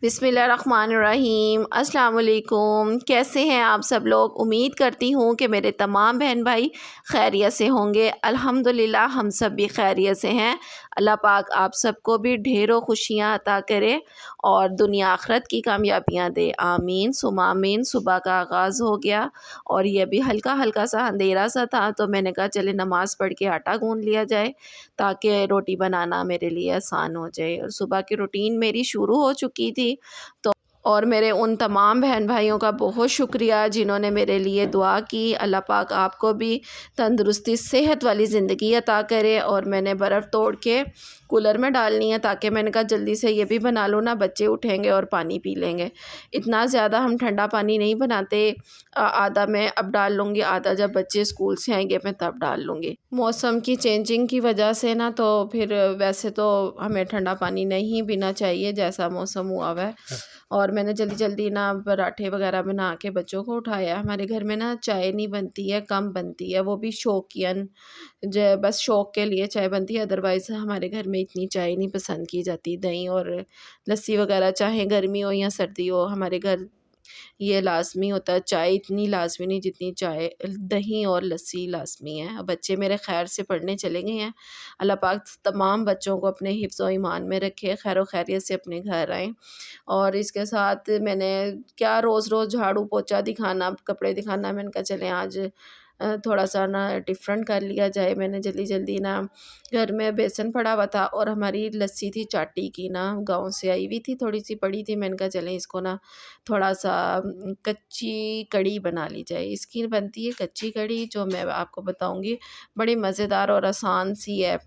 बिस्मिल्लाहिर्रहमानिर्रहीम। अस्सलाम वालेकुम। कैसे हैं आप सब लोग? उम्मीद करती हूँ कि मेरे तमाम बहन भाई खैरियत से होंगे। अल्हम्दुलिल्लाह हम सब भी खैरियत से हैं। अल्लाह पाक आप सबको भी ढेरों खुशियाँ अता करे और दुनिया आखरत की कामयाबियाँ दे। आमीन सुमा आमीन। सुबह का आगाज़ हो गया और ये भी हल्का हल्का सा अंधेरा सा था, तो मैंने कहा चले नमाज़ पढ़ के आटा गूँध लिया जाए ताकि रोटी बनाना मेरे लिए आसान हो जाए। और सुबह की रूटीन मेरी शुरू हो चुकी थी। तो और मेरे उन तमाम बहन भाइयों का बहुत शुक्रिया जिन्होंने मेरे लिए दुआ की। अल्लाह पाक आपको भी तंदुरुस्ती सेहत वाली ज़िंदगी अता करे। और मैंने बर्फ़ तोड़ के कूलर में डालनी है ताकि मैंने कहा जल्दी से ये भी बना लो ना, बच्चे उठेंगे और पानी पी लेंगे। इतना ज़्यादा हम ठंडा पानी नहीं बनाते। आधा मैं अब डाल लूँगी, आधा जब बच्चे स्कूल से आएंगे मैं तब डाल लूँगी। मौसम की चेंजिंग की वजह से ना, तो फिर वैसे तो हमें ठंडा पानी नहीं पीना चाहिए जैसा मौसम हुआ हुआ है। और मैंने जल्दी जल्दी ना पराठे वगैरह बना के बच्चों को उठाया। हमारे घर में ना चाय नहीं बनती है, कम बनती है, वो भी शौकियन जो बस शौक़ के लिए चाय बनती है। अदरवाइज़ हमारे घर में इतनी चाय नहीं पसंद की जाती। दही और लस्सी वगैरह चाहे गर्मी हो या सर्दी हो, हमारे घर ये लाज़मी होता है। चाय इतनी लाज़मी नहीं जितनी चाय दही और लस्सी लाज़मी है। बच्चे मेरे खैर से पढ़ने चले गए हैं। अल्लाह पाक तमाम बच्चों को अपने हिफ्ज़ व ईमान में रखे, खैर खैरियत से अपने घर आएँ। और इसके साथ मैंने क्या रोज़ रोज़ झाड़ू पोछा दिखाना, कपड़े दिखाना, मैंने कहा चलें आज थोड़ा सा ना डिफरेंट कर लिया जाए। मैंने जल्दी जल्दी ना घर में बेसन पड़ा हुआ था और हमारी लस्सी थी चाटी की ना, गांव से आई हुई थी, थोड़ी सी पड़ी थी। मैंने कहा चलें इसको ना थोड़ा सा कच्ची कड़ी बना ली जाए। इसकी बनती है कच्ची कड़ी जो मैं आपको बताऊंगी, बड़ी मज़ेदार और आसान सी है,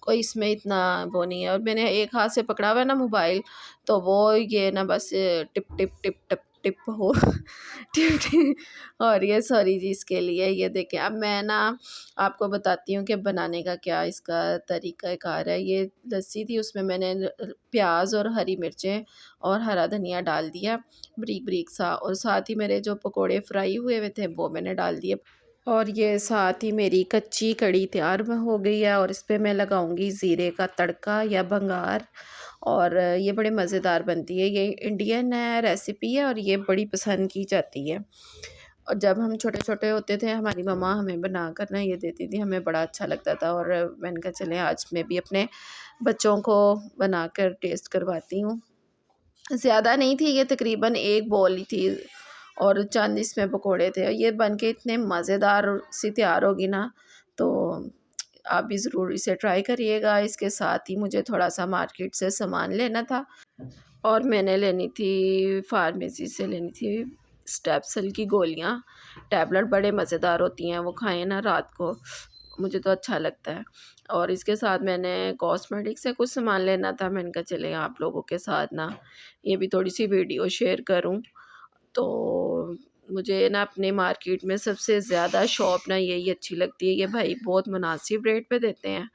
कोई इसमें इतना वो नहीं है। और मैंने एक हाथ से पकड़ा हुआ है ना मोबाइल, तो वो ये ना बस tip tip tip tip tip हो टिप टिप। और ये सॉरी जी इसके लिए। ये देखें, अब मैं ना आपको बताती हूँ कि बनाने का क्या इसका तरीक़ाकार है। ये लस्सी थी, उसमें मैंने प्याज और हरी मिर्चें और हरा धनिया डाल दिया बारीक बारीक सा, और साथ ही मेरे जो पकोड़े फ्राई हुए हुए थे वो मैंने डाल दिए। और ये साथ ही मेरी कच्ची कड़ी तैयार हो गई है और इस पे मैं लगाऊंगी ज़ीरे का तड़का या भंगार। और ये बड़े मज़ेदार बनती है। ये इंडियन है रेसिपी है और ये बड़ी पसंद की जाती है। और जब हम छोटे छोटे होते थे हमारी मम्मा हमें बना कर ना ये देती थी, हमें बड़ा अच्छा लगता था। और मैंने कहा चलें आज मैं भी अपने बच्चों को बना कर टेस्ट करवाती हूँ। ज़्यादा नहीं थी ये, तकरीबन एक बॉल ही थी और चंद इसमें पकोड़े थे। ये बन के इतने मज़ेदार सी तैयार होगी ना, तो आप भी ज़रूर इसे ट्राई करिएगा। इसके साथ ही मुझे थोड़ा सा मार्केट से सामान लेना था और मैंने लेनी थी फार्मेसी से लेनी थी स्टेप्सल की गोलियाँ। टैबलेट बड़े मज़ेदार होती हैं, वो खाएं ना रात को, मुझे तो अच्छा लगता है। और इसके साथ मैंने कॉस्मेटिक से कुछ सामान लेना था। मैंने कहा चले आप लोगों के साथ ना ये भी थोड़ी सी वीडियो शेयर करूं। तो मुझे ना अपने मार्केट में सबसे ज़्यादा शॉप ना यही अच्छी लगती है। ये भाई बहुत मुनासिब रेट पे देते हैं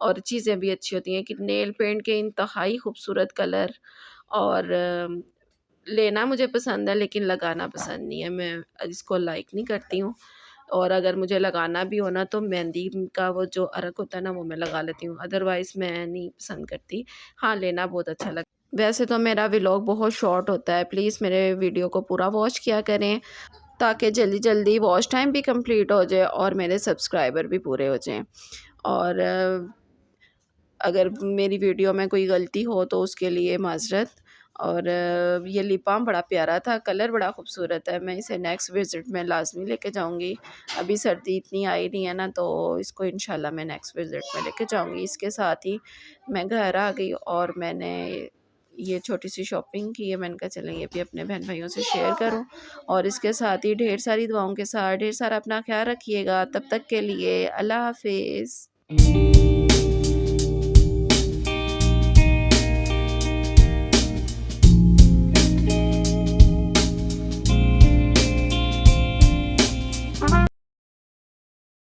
और चीज़ें भी अच्छी होती हैं कि नेल पेंट के इंतहाई खूबसूरत कलर। और लेना मुझे पसंद है लेकिन लगाना पसंद नहीं है, मैं इसको लाइक नहीं करती हूँ। और अगर मुझे लगाना भी हो ना तो मेहंदी का वो जो अरक होता है ना वो मैं लगा लेती हूँ, अदरवाइज़ मैं नहीं पसंद करती। हाँ, लेना बहुत अच्छा लगता है। वैसे तो मेरा व्लॉग बहुत शॉर्ट होता है, प्लीज़ मेरे वीडियो को पूरा वॉच किया करें ताकि जल्दी जल्दी वॉच टाइम भी कंप्लीट हो जाए और मेरे सब्सक्राइबर भी पूरे हो जाएं। और अगर मेरी वीडियो में कोई गलती हो तो उसके लिए माज़रत। और ये लिप बाम बड़ा प्यारा था, कलर बड़ा खूबसूरत है। मैं इसे नेक्स्ट विज़िट में लाजमी लेके जाऊंगी। अभी सर्दी इतनी आई नहीं है ना, तो इसको इंशाल्लाह मैं नेक्स्ट विज़िट में लेके जाऊंगी। इसके साथ ही मैं घर आ गई और मैंने ये छोटी सी शॉपिंग की है। मैंने कहा चलें ये भी अपने बहन भाइयों से शेयर करूं। और इसके साथ ही ढेर सारी दुआओं के साथ ढेर सारा अपना ख्याल रखिएगा। तब तक के लिए अल्लाह हाफिज़।